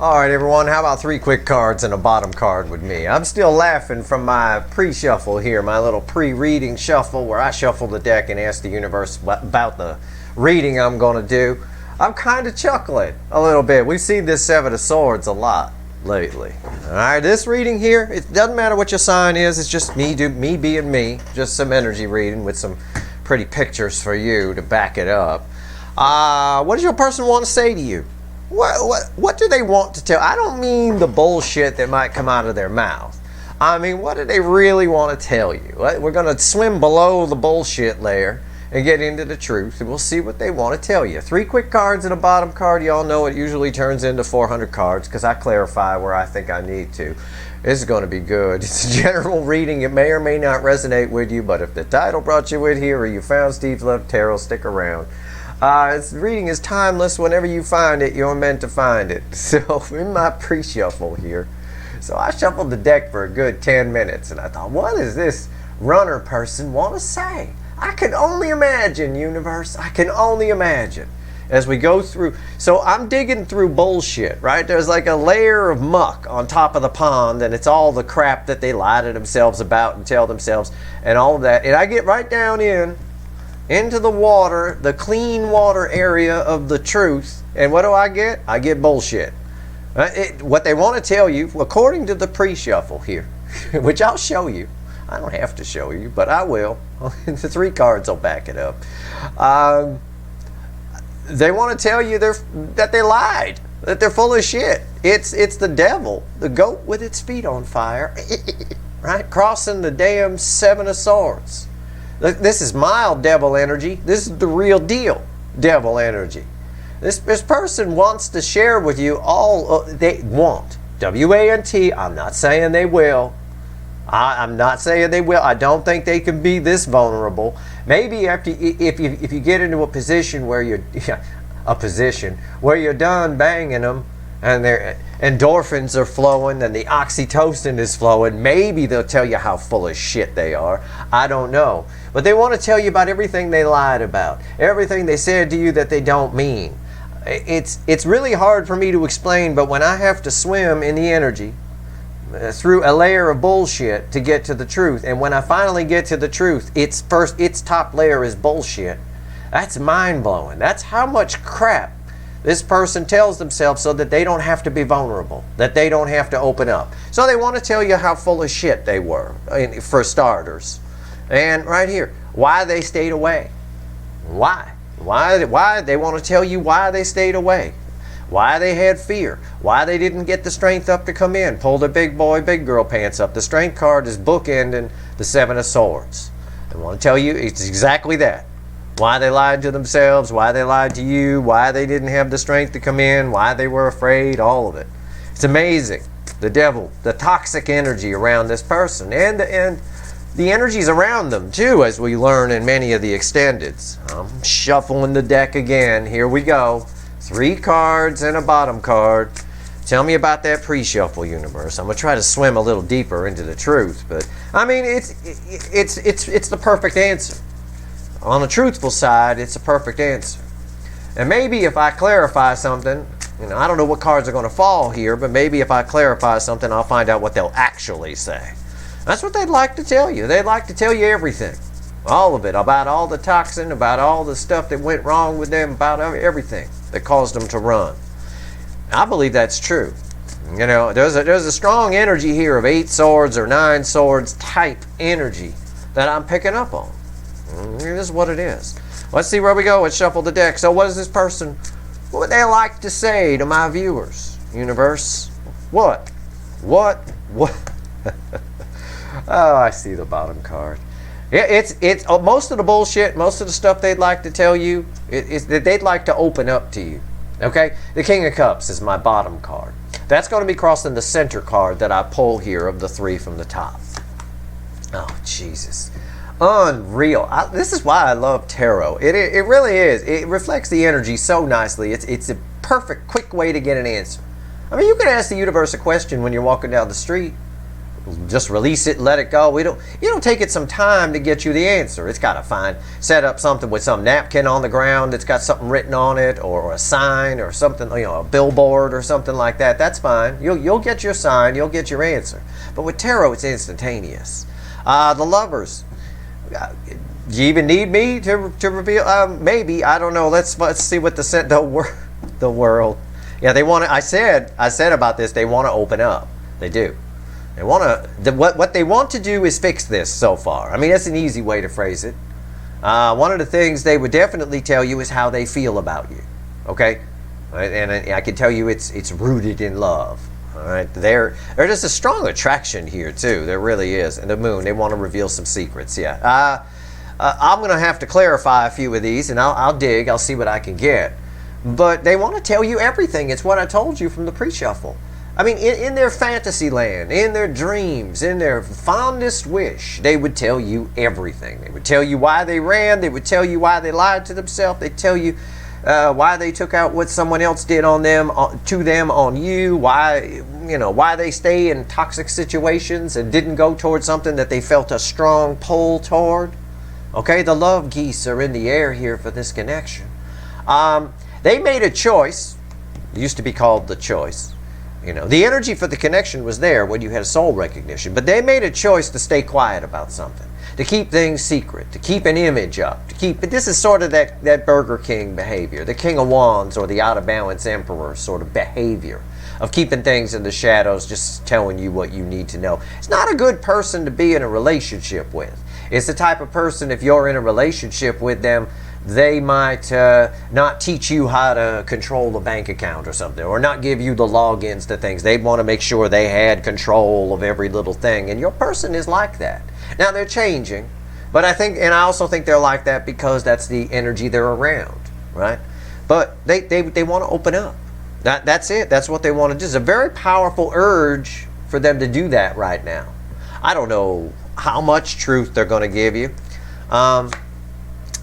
Alright everyone, how about 3 quick cards and a bottom card with me? I'm still laughing from my pre-shuffle here, my little pre-reading shuffle where I shuffle the deck and ask the universe about the reading I'm going to do. I'm kind of chuckling a little bit. We've seen this 7 of Swords a lot lately. Alright, this reading here, it doesn't matter what your sign is, it's just me being me, just some energy reading with some pretty pictures for you to back it up. What does your person want to say to you? What do they want to tell? I don't mean the bullshit that might come out of their mouth. I mean, what do they really want to tell you? We're going to swim below the bullshit layer and get into the truth, and we'll see what they want to tell you. 3 quick cards and a bottom card. Y'all know it usually turns into 400 cards because I clarify where I think I need to. This is going to be good. It's a general reading. It may or may not resonate with you, but if the title brought you in here or you found Steve's Love Tarot, stick around. This reading is timeless. Whenever you find it, you're meant to find it. So, in my pre-shuffle here, so I shuffled the deck for a good 10 minutes, and I thought, what does this runner person want to say? I can only imagine, universe. I can only imagine. As we go through, so I'm digging through bullshit, right? There's like a layer of muck on top of the pond, and it's all the crap that they lie to themselves about and tell themselves, and all of that. And I get right down into the water, the clean water area of the truth, and what do I get? I get bullshit. What they want to tell you, according to the pre-shuffle here, which I'll show you. I don't have to show you, but I will. The 3 cards will back it up. They want to tell you that they lied, that they're full of shit. It's the devil, the goat with its feet on fire, right? Crossing the damn 7 of Swords. This is mild devil energy. This is the real deal devil energy. This person wants to share with you all they want. W-A-N-T. I'm not saying they will. I'm not saying they will. I don't think they can be this vulnerable. Maybe after if you get into a position where you're done banging them and their endorphins are flowing and the oxytocin is flowing, maybe they'll tell you how full of shit they are. I don't know. But they want to tell you about everything they lied about, everything they said to you that they don't mean. It's really hard for me to explain, but when I have to swim in the energy through a layer of bullshit to get to the truth, and when I finally get to the truth, its top layer is bullshit. That's mind-blowing. That's how much crap this person tells themselves so that they don't have to be vulnerable, that they don't have to open up. So they want to tell you how full of shit they were, for starters. And right here, why they stayed away. Why they want to tell you why they stayed away. Why they had fear. Why they didn't get the strength up to come in. Pull the big boy, big girl pants up. The strength card is bookending the 7 of Swords. I want to tell you it's exactly that. Why they lied to themselves, why they lied to you, why they didn't have the strength to come in, why they were afraid, all of it. It's amazing. The devil, the toxic energy around this person, and the energies around them too, as we learn in many of the extendeds. I'm shuffling the deck again. Here we go. 3 cards and a bottom card. Tell me about that pre-shuffle, universe. I'm gonna try to swim a little deeper into the truth, but I mean it's the perfect answer. On the truthful side, it's a perfect answer. And maybe if I clarify something, I don't know what cards are going to fall here, but maybe if I clarify something, I'll find out what they'll actually say. That's what they'd like to tell you. They'd like to tell you everything. All of it. About all the toxin, about all the stuff that went wrong with them, about everything that caused them to run. I believe that's true. There's a strong energy here of 8 swords or 9 swords type energy that I'm picking up on. This is what it is. Let's see where we go. Let's shuffle the deck. So what does this person, what would they like to say to my viewers, universe? What? Oh, I see the bottom card. It's most of the bullshit, most of the stuff they'd like to tell you, is that they'd like to open up to you. Okay? The King of Cups is my bottom card. That's going to be crossing the center card that I pull here of the 3 from the top. Oh, Jesus. Unreal. This is why I love tarot. It really is. It reflects the energy so nicely. It's a perfect, quick way to get an answer. I mean, you can ask the universe a question when you're walking down the street. just release it, let it go. You don't take it some time to get you the answer. It's got to set up something with some napkin on the ground that's got something written on it, or a sign or something, a billboard or something like that. That's fine. You'll get your sign, you'll get your answer. But with tarot, it's instantaneous. The Lovers. Do you even need me to reveal? Maybe, I don't know. Let's see what the world. Yeah, they want to. I said about this. They want to open up. They do. They want to. What they want to do is fix this. So far, I mean, that's an easy way to phrase it. One of the things they would definitely tell you is how they feel about you. Okay, and I can tell you it's rooted in love. All right, there's a strong attraction here too. There really is. And the Moon. They want to reveal some secrets. Yeah. I'm going to have to clarify a few of these, and I'll dig. I'll see what I can get. But they want to tell you everything. It's what I told you from the pre-shuffle. I mean, in their fantasy land, in their dreams, in their fondest wish, they would tell you everything. They would tell you why they ran. They would tell you why they lied to themselves. They'd tell you why they took out what someone else did on them, to them on you. Why they stay in toxic situations and didn't go towards something that they felt a strong pull toward. Okay, the love geese are in the air here for this connection. They made a choice. It used to be called the choice. The energy for the connection was there when you had soul recognition, but they made a choice to stay quiet about something, to keep things secret, to keep an image up, but this is sort of that Burger King behavior, the King of Wands or the out of balance Emperor sort of behavior of keeping things in the shadows, just telling you what you need to know. It's not a good person to be in a relationship with. It's the type of person, if you're in a relationship with them, they might not teach you how to control the bank account or something, or not give you the logins to things. They'd want to make sure they had control of every little thing. And your person is like that. Now, they're changing, but I also think they're like that because that's the energy they're around, right? But they want to open up. That's it. That's what they want to do. It's a very powerful urge for them to do that right now. I don't know how much truth they're going to give you.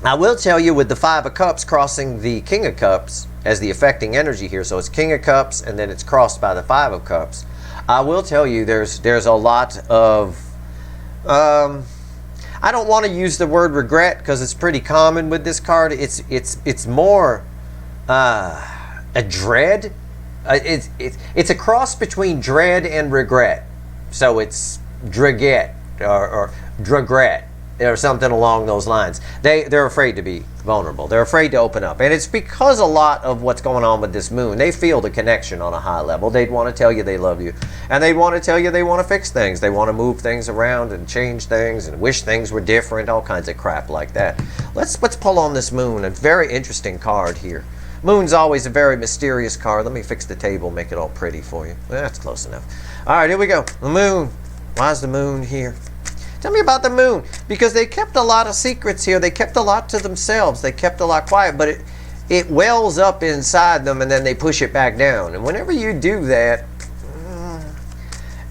I will tell you, with the Five of Cups crossing the King of Cups as the affecting energy here, so it's King of Cups and then it's crossed by the Five of Cups. I will tell you there's a lot of I don't want to use the word regret because it's pretty common with this card. It's more a dread. It's a cross between dread and regret. So it's draget or dragret or something along those lines. They're afraid to be vulnerable. They're afraid to open up. And it's because a lot of what's going on with this moon, they feel the connection on a high level. They'd want to tell you they love you. And they'd want to tell you they want to fix things. They want to move things around and change things and wish things were different, all kinds of crap like that. Let's pull on this moon. A very interesting card here. Moon's always a very mysterious card. Let me fix the table, make it all pretty for you. That's close enough. All right, here we go. The moon. Why is the moon here? Tell me about the moon, because they kept a lot of secrets here. They kept a lot to themselves. They kept a lot quiet, but it wells up inside them and then they push it back down. And whenever you do that,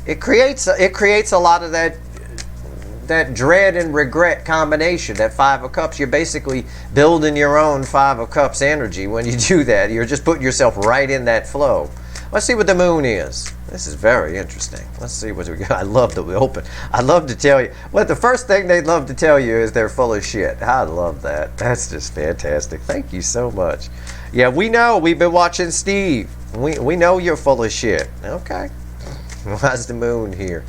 it creates a lot of that dread and regret combination, that Five of Cups. You're basically building your own Five of Cups energy when you do that. You're just putting yourself right in that flow. Let's see what the moon is. This is very interesting. Let's see what we got. I love that we open. I love to tell you. Well, the first thing they'd love to tell you is they're full of shit. I love that. That's just fantastic. Thank you so much. Yeah, we know. We've been watching Steve. We know you're full of shit. Okay. Why's the moon here?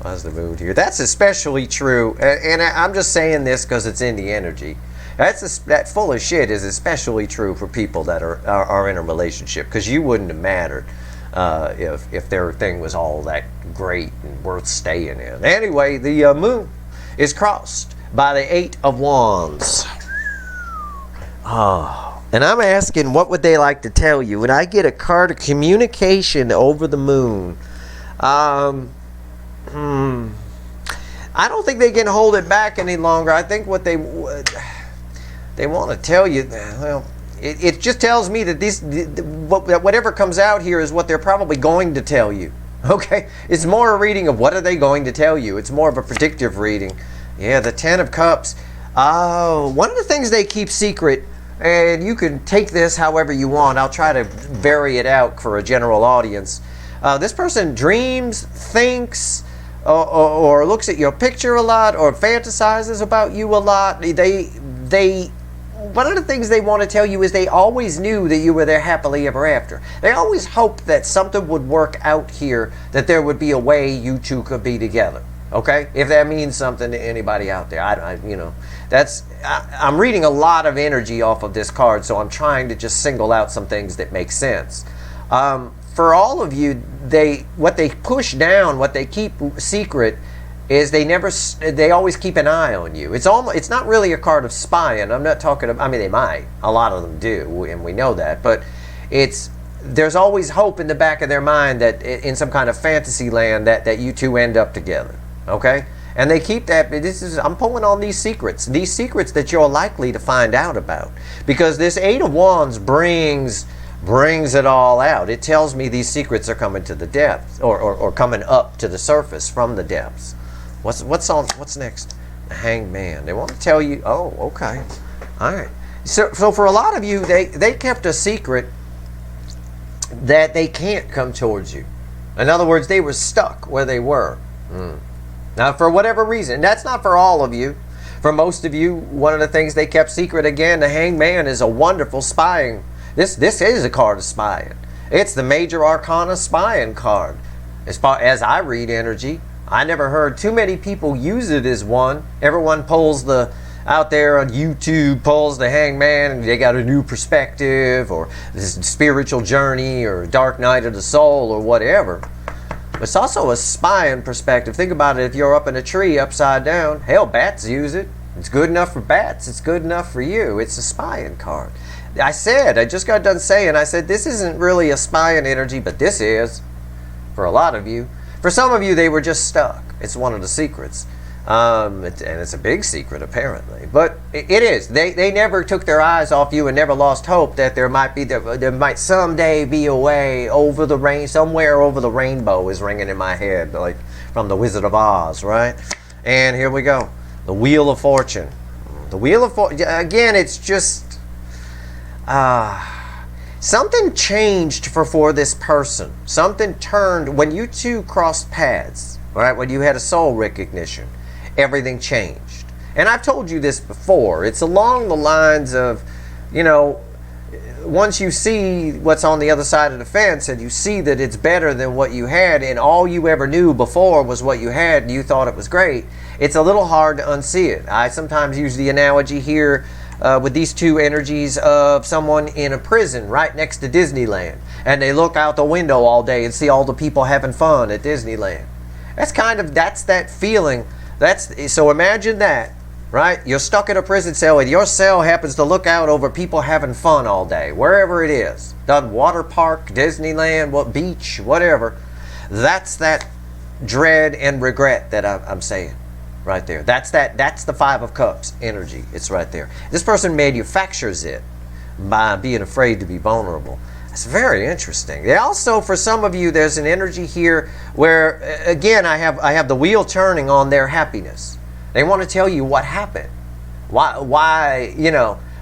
Why's the moon here? That's especially true. And I'm just saying this because it's in the energy. That full of shit is especially true for people that are in a relationship, because you wouldn't have mattered if their thing was all that great and worth staying in. Anyway, the moon is crossed by the Eight of Wands. Oh, and I'm asking, what would they like to tell you? When I get a card of communication over the moon, I don't think they can hold it back any longer. I think what they want to tell you, well, it just tells me that whatever comes out here is what they're probably going to tell you. Okay? It's more a reading of what are they going to tell you. It's more of a predictive reading. Yeah, the Ten of Cups. One of the things they keep secret, and you can take this however you want. I'll try to vary it out for a general audience. This person dreams, thinks, or looks at your picture a lot, or fantasizes about you a lot, they one of the things they want to tell you is they always knew that you were there happily ever after. They always hoped that something would work out here, that there would be a way you two could be together. Okay, if that means something to anybody out there, I'm reading a lot of energy off of this card, so I'm trying to just single out some things that make sense. For all of you, what they push down, what they keep secret, is they always keep an eye on you. It's not really a card of spying. I'm not talking about, I mean, they might, a lot of them do, and we know that, but there's always hope in the back of their mind that in some kind of fantasy land that you two end up together. Okay, and they keep that. I'm pulling on these secrets that you're likely to find out about, because this Eight of Wands brings it all out. It tells me these secrets are coming to the depths, or coming up to the surface from the depths. What's next? The Hanged Man. They want to tell you. Oh, okay, all right. So for a lot of you, they kept a secret that they can't come towards you. In other words, they were stuck where they were. Now, for whatever reason, that's not for all of you. For most of you, one of the things they kept secret, again, the Hanged Man is a wonderful spying. This is a card of spying. It's the major arcana spying card. As far as I read energy, I never heard too many people use it as one. Everyone out there on YouTube pulls the Hanged Man, and they got a new perspective, or this spiritual journey, or dark night of the soul, or whatever. It's also a spying perspective. Think about it. If you're up in a tree upside down, hell, bats use it. It's good enough for bats. It's good enough for you. It's a spying card. I just got done saying, I said, this isn't really a spying energy, but this is for a lot of you. For some of you, they were just stuck. It's one of the secrets. And it's a big secret, apparently. But it is. They never took their eyes off you and never lost hope that there might someday be a way over the rain, somewhere over the rainbow is ringing in my head, like from the Wizard of Oz, right? And here we go. The Wheel of Fortune. The Wheel of Fortune, again, it's just something changed for this person. Something turned when you two crossed paths, right? When you had a soul recognition. Everything changed. And I've told you this before. It's along the lines of, once you see what's on the other side of the fence and you see that it's better than what you had, and all you ever knew before was what you had and you thought it was great, it's a little hard to unsee it. I sometimes use the analogy here with these two energies of someone in a prison right next to Disneyland, and they look out the window all day and see all the people having fun at Disneyland. That's that feeling. So imagine that, right? You're stuck in a prison cell, and your cell happens to look out over people having fun all day, wherever it is. Done water park, Disneyland, beach, whatever. That's that dread and regret that I'm saying right there. That's the Five of Cups energy. It's right there. This person manufactures it by being afraid to be vulnerable. It's very interesting. Also, for some of you, there's an energy here where, again, I have the wheel turning on their happiness. They want to tell you what happened. Why,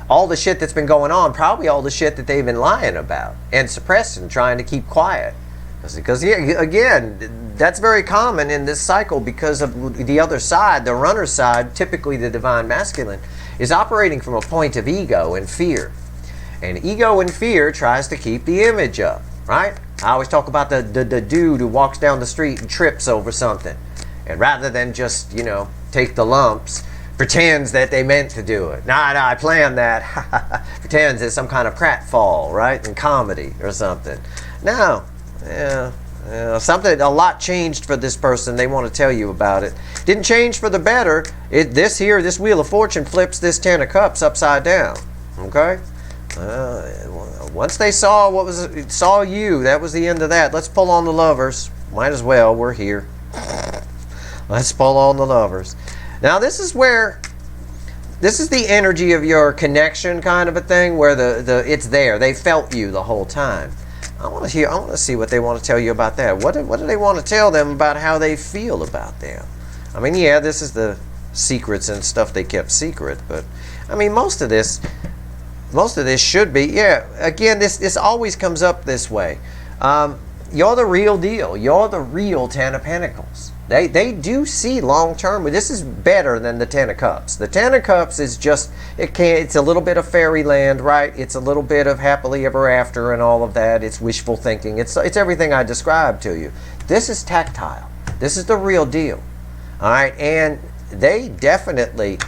all the shit that's been going on, probably all the shit that they've been lying about and suppressing, trying to keep quiet. Because again, that's very common in this cycle, because of the other side, the runner side, typically the divine masculine, is operating from a point of ego and fear. And ego and fear tries to keep the image up, right? I always talk about the dude who walks down the street and trips over something. And rather than just, take the lumps, pretends that they meant to do it. Nah, I planned that. Pretends it's some kind of pratfall, right? In comedy or something. No. A lot changed for this person. They want to tell you about it. Didn't change for the better. This Wheel of Fortune flips this Ten of Cups upside down. Okay? Once they saw you, that was the end of that. Let's pull on the Lovers. Might as well. We're here. Let's pull on the Lovers. Now, this is the energy of your connection, kind of a thing, where it's there. They felt you the whole time. I want to see what they want to tell you about that. What do they want to tell them about how they feel about them? I mean, yeah, this is the secrets and stuff they kept secret, but I mean, most of this should be, yeah, again, this always comes up this way. You're the real deal. You're the real Ten of Pentacles. They do see long term. This is better than the Ten of Cups. The Ten of Cups is just, it's a little bit of fairyland, right? It's a little bit of happily ever after and all of that. It's wishful thinking. It's everything I described to you. This is tactile. This is the real deal. All right, and they definitely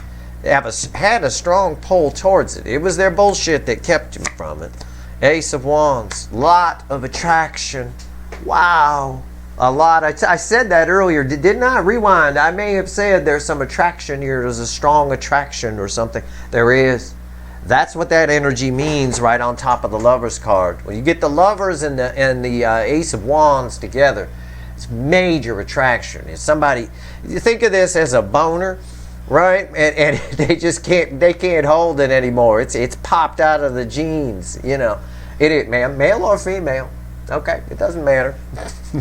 had a strong pull towards it. It was their bullshit that kept him from it. Ace of Wands, lot of attraction. Wow. A lot. I said that earlier, didn't I? Rewind. I may have said there's some attraction here. There's a strong attraction or something. There is. That's what that energy means right on top of the Lovers card. When you get the Lovers and the Ace of Wands together, it's major attraction. It's somebody, you think of this as a boner, right? And they just can't hold it anymore. It's popped out of the genes, you know. It is, male or female. Okay, it doesn't matter.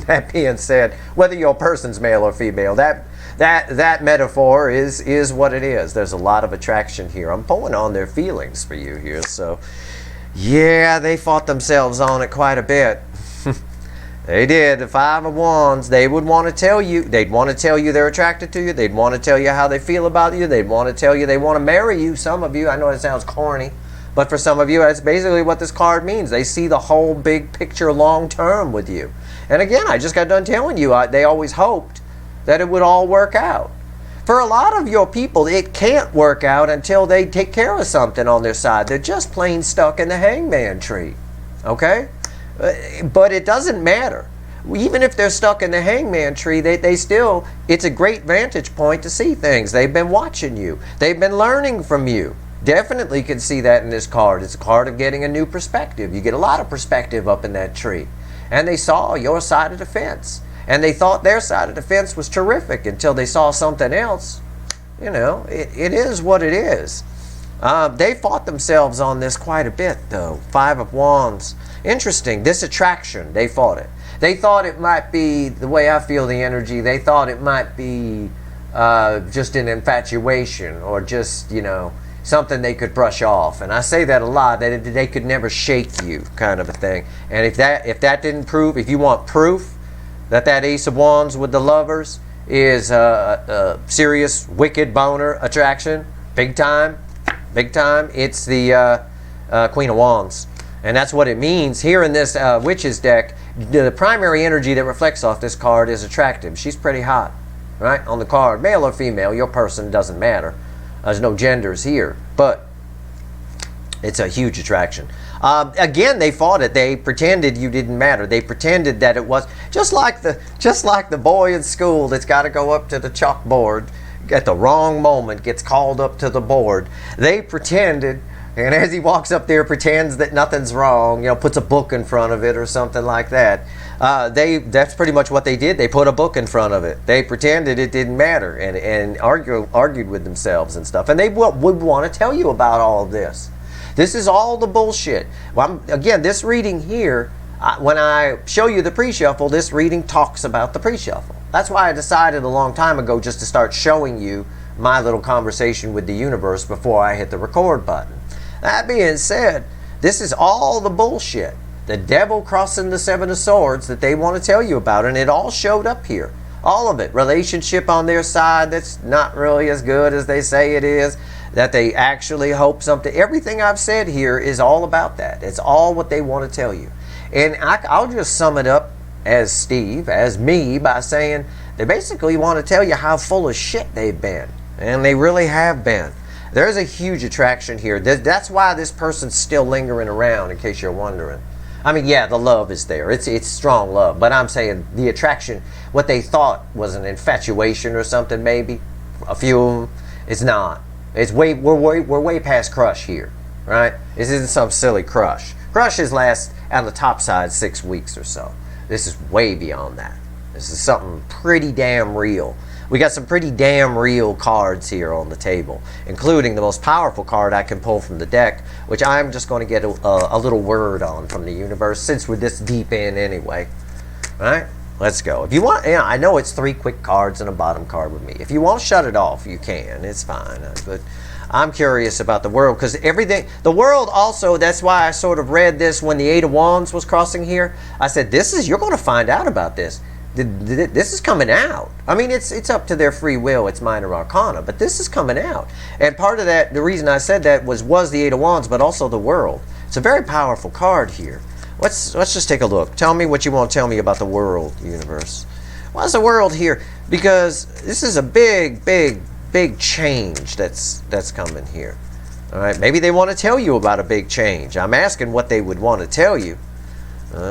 That being said, whether your person's male or female, that metaphor is what it is. There's a lot of attraction here. I'm pulling on their feelings for you here. So, yeah, they fought themselves on it quite a bit. They did. The Five of Wands, they would want to tell you. They'd want to tell you they're attracted to you. They'd want to tell you how they feel about you. They'd want to tell you they want to marry you. Some of you, I know it sounds corny, but for some of you, that's basically what this card means. They see the whole big picture long term with you. And again, I just got done telling you, they always hoped that it would all work out. For a lot of your people, it can't work out until they take care of something on their side. They're just plain stuck in the hangman tree. Okay? But it doesn't matter. Even if they're stuck in the hangman tree, they still, it's a great vantage point to see things. They've been watching you. They've been learning from you. Definitely can see that in this card. It's a card of getting a new perspective. You get a lot of perspective up in that tree. And they saw your side of the fence. And they thought their side of the fence was terrific until they saw something else. You know, it is what it is. They fought themselves on this quite a bit, though. Five of Wands. Interesting. This attraction, they fought it. They thought it might be, the way I feel the energy, they thought it might be just an infatuation or just, you know, something they could brush off. And I say that a lot, that they could never shake you, kind of a thing. And if that didn't prove, if you want proof that Ace of Wands with the Lovers is a serious, wicked boner attraction, big time, it's the Queen of Wands. And that's what it means. Here in this Witches deck, the primary energy that reflects off this card is attractive. She's pretty hot, right? On the card, male or female, your person doesn't matter. There's no genders here, but it's a huge attraction. Again, they fought it. They pretended you didn't matter. They pretended that it was just like the boy in school that's got to go up to the chalkboard at the wrong moment, gets called up to the board. They pretended, and as he walks up there, pretends that nothing's wrong. You know, puts a book in front of it or something like that. That's pretty much what they did. They put a book in front of it. They pretended it didn't matter and argued with themselves and stuff. And they would want to tell you about all of this. This is all the bullshit. Well, again, this reading here, when I show you the pre-shuffle, this reading talks about the pre-shuffle. That's why I decided a long time ago just to start showing you my little conversation with the universe before I hit the record button. That being said, this is all the bullshit. The devil crossing the Seven of Swords that they want to tell you about, and it all showed up here. All of it. Relationship on their side that's not really as good as they say it is. That they actually hope something. Everything I've said here is all about that. It's all what they want to tell you. And I'll just sum it up as Steve, as me, by saying they basically want to tell you how full of shit they've been. And they really have been. There's a huge attraction here. That's why this person's still lingering around, in case you're wondering. I mean, yeah, the love is there. It's strong love. But I'm saying the attraction, what they thought was an infatuation or something maybe, a few of them, it's not. We're way past crush here, right? This isn't some silly crush. Crushes last on the top side 6 weeks or so. This is way beyond that. This is something pretty damn real. We got some pretty damn real cards here on the table, including the most powerful card I can pull from the deck, which I'm just going to get a little word on from the universe, since we're this deep in anyway. All right? Let's go. If you want, yeah, I know it's 3 quick cards and a bottom card with me. If you want to shut it off, you can. It's fine. But I'm curious about the world, because everything, the world also, that's why I sort of read this when the Eight of Wands was crossing here. I said, you're going to find out about this. This is coming out. I mean, it's up to their free will. It's minor arcana, but this is coming out. And part of that, the reason I said that was the Eight of Wands, but also the World. It's a very powerful card here. Let's just take a look. Tell me what you want to tell me about the World, universe. Why is the World here? Because this is a big change that's coming here. All right, maybe they want to tell you about a big change. I'm asking what they would want to tell you. There's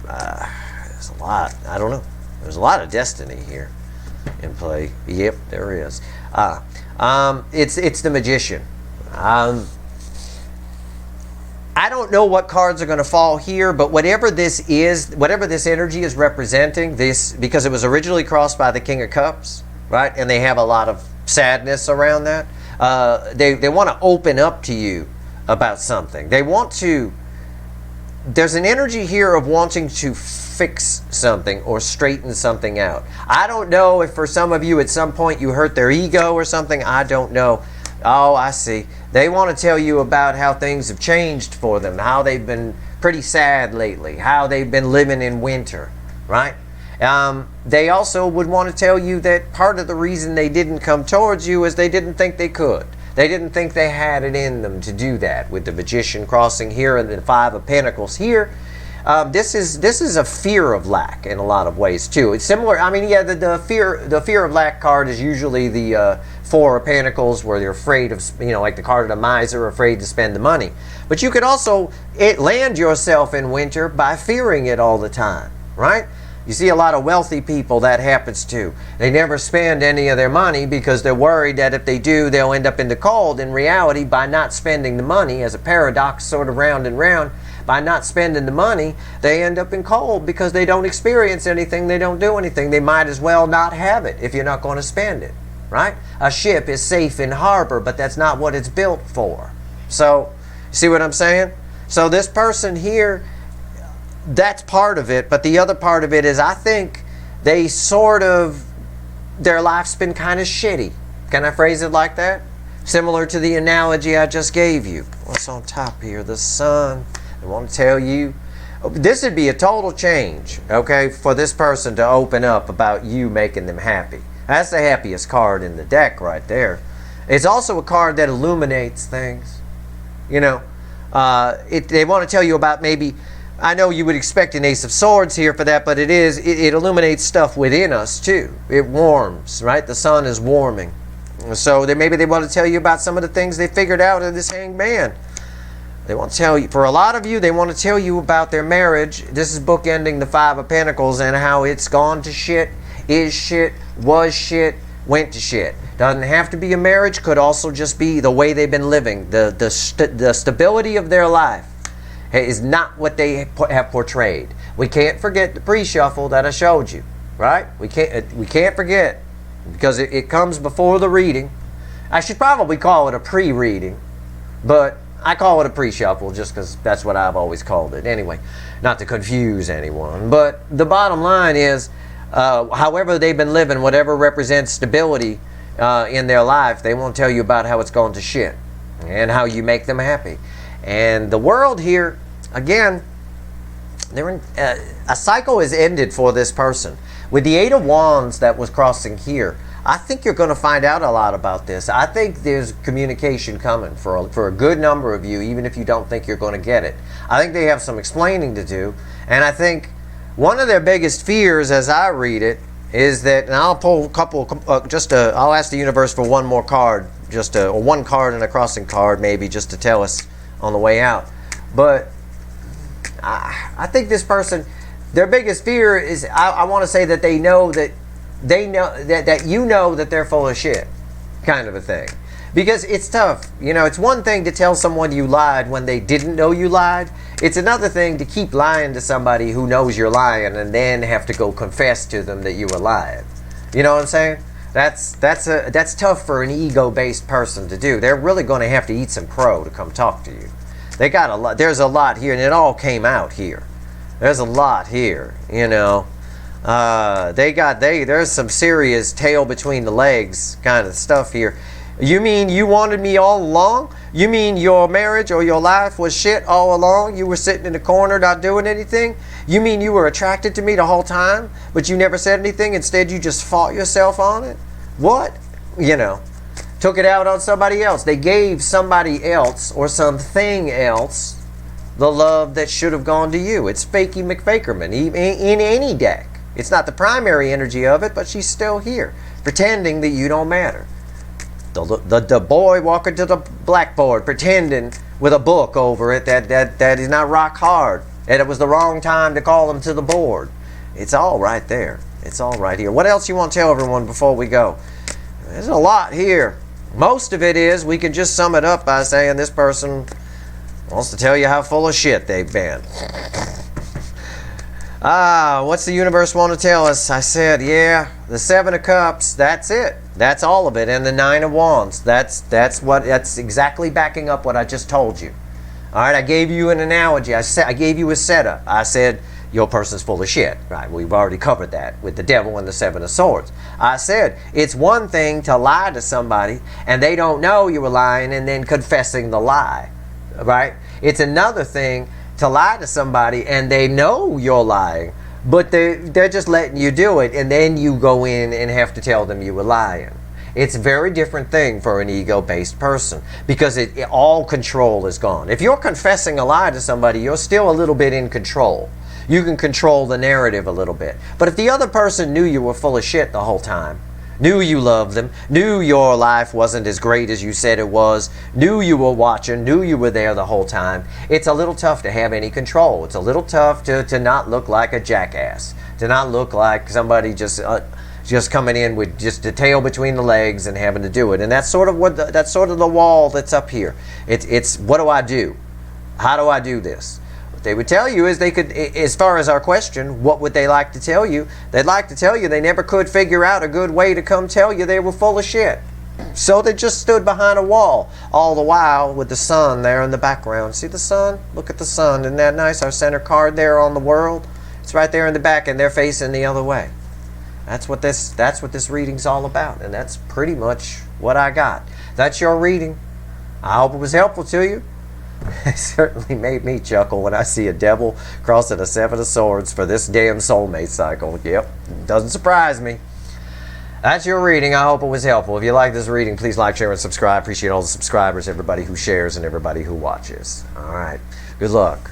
a lot. I don't know. There's a lot of destiny here in play. Yep, there is. It's the Magician. I don't know what cards are going to fall here, but whatever this is, whatever this energy is representing, this, because it was originally crossed by the King of Cups, right? And they have a lot of sadness around that. They want to open up to you about something. They want to, there's an energy here of wanting to fix something or straighten something out. I don't know if for some of you at some point you hurt their ego or something. I don't know. Oh, I see. They want to tell you about how things have changed for them, how they've been pretty sad lately, how they've been living in winter, right? They also would want to tell you that part of the reason they didn't come towards you is they didn't think they could. They didn't think they had it in them to do that. With the Magician crossing here and the Five of Pentacles here, this is a fear of lack in a lot of ways too. It's similar. I mean, yeah, the fear of lack card is usually the Four of Pentacles, where you're afraid of, like the card of the miser, afraid to spend the money. But you could also land yourself in winter by fearing it all the time, right? You see a lot of wealthy people that happens to. They never spend any of their money because they're worried that if they do, they'll end up in the cold. In reality, by not spending the money, as a paradox sort of round and round, by not spending the money, they end up in cold because they don't experience anything, they don't do anything. They might as well not have it if you're not going to spend it, right? A ship is safe in harbor, but that's not what it's built for. So, see what I'm saying? So this person here, that's part of it, but the other part of it is I think they their life's been kind of shitty. Can I phrase it like that? Similar to the analogy I just gave you. What's on top here? The sun. I want to tell you, this would be a total change, okay, for this person to open up about you making them happy. That's the happiest card in the deck right there. It's also a card that illuminates things. They want to tell you about maybe, I know you would expect an Ace of Swords here for that, but it illuminates stuff within us too. It warms, right? The sun is warming. So maybe they want to tell you about some of the things they figured out in this Hanged Man. They want to tell you, for a lot of you, they want to tell you about their marriage. This is bookending the Five of Pentacles and how it's gone to shit, is shit, was shit, went to shit. Doesn't have to be a marriage, could also just be the way they've been living. The stability of their life is not what they have portrayed. We can't forget the pre-shuffle that I showed you, right? We can't forget, because it comes before the reading. I should probably call it a pre-reading, but I call it a pre-shuffle just because that's what I've always called it. Anyway, not to confuse anyone. But the bottom line is, however they've been living, whatever represents stability in their life, they won't tell you about how it's gone to shit and how you make them happy. And the World here, again, a cycle is ended for this person. With the Eight of Wands that was crossing here, I think you're going to find out a lot about this. I think there's communication coming for a good number of you, even if you don't think you're going to get it. I think they have some explaining to do. And I think one of their biggest fears, as I read it, is that, and I'll pull a couple, I'll ask the universe for one more card, or one card and a crossing card, maybe, just to tell us on the way out. But I think this person, their biggest fear is, I want to say that they know that you know that they're full of shit, kind of a thing. Because it's tough. It's one thing to tell someone you lied when they didn't know you lied. It's another thing to keep lying to somebody who knows you're lying and then have to go confess to them that you were lying. You know what I'm saying? That's tough for an ego-based person to do. They're really going to have to eat some crow to come talk to you. They got a lot. There's a lot here, and it all came out here. There's a lot here, there's some serious tail between the legs kind of stuff here. You mean you wanted me all along? You mean your marriage or your life was shit all along? You were sitting in the corner not doing anything? You mean you were attracted to me the whole time, but you never said anything? Instead, you just fought yourself on it? What? You know, took it out on somebody else. They gave somebody else or something else the love that should have gone to you. It's Fakey McFakerman in any deck. It's not the primary energy of it, but she's still here, pretending that you don't matter. The boy walking to the blackboard pretending with a book over it that is not rock hard, and it was the wrong time to call him to the board. It's all right there. It's all right here. What else you want to tell everyone before we go? There's a lot here. Most of it is, we can just sum it up by saying this person wants to tell you how full of shit they've been. What's the universe want to tell us? I said, yeah, the Seven of Cups, that's it. That's all of it. And the Nine of Wands, that's exactly backing up what I just told you. All right, I gave you an analogy. I gave you a setup. I said, your person's full of shit. Right, we've already covered that with the Devil and the Seven of Swords. I said, it's one thing to lie to somebody and they don't know you were lying and then confessing the lie. Right? It's another thing to lie to somebody and they know you're lying, but they're just letting you do it, and then you go in and have to tell them you were lying. It's a very different thing for an ego-based person, because all control is gone. If you're confessing a lie to somebody, you're still a little bit in control. You can control the narrative a little bit. But if the other person knew you were full of shit the whole time, knew you loved them, knew your life wasn't as great as you said it was, knew you were watching, knew you were there the whole time, it's a little tough to have any control. It's a little tough to not look like a jackass, to not look like somebody just coming in with just the tail between the legs and having to do it. And that's sort of that's sort of the wall that's up here. It's what do I do? How do I do this? What they would tell you is they could, as far as our question, what would they like to tell you? They'd like to tell you they never could figure out a good way to come tell you they were full of shit. So they just stood behind a wall all the while with the sun there in the background. See the sun? Look at the sun. Isn't that nice? Our center card there on the world. It's right there in the back, and they're facing the other way. That's what this reading's all about, and that's pretty much what I got. That's your reading. I hope it was helpful to you. It certainly made me chuckle when I see a devil crossing a Seven of Swords for this damn soulmate cycle. Yep, doesn't surprise me. That's your reading. I hope it was helpful. If you like this reading, please like, share, and subscribe. Appreciate all the subscribers, everybody who shares, and everybody who watches. All right. Good luck.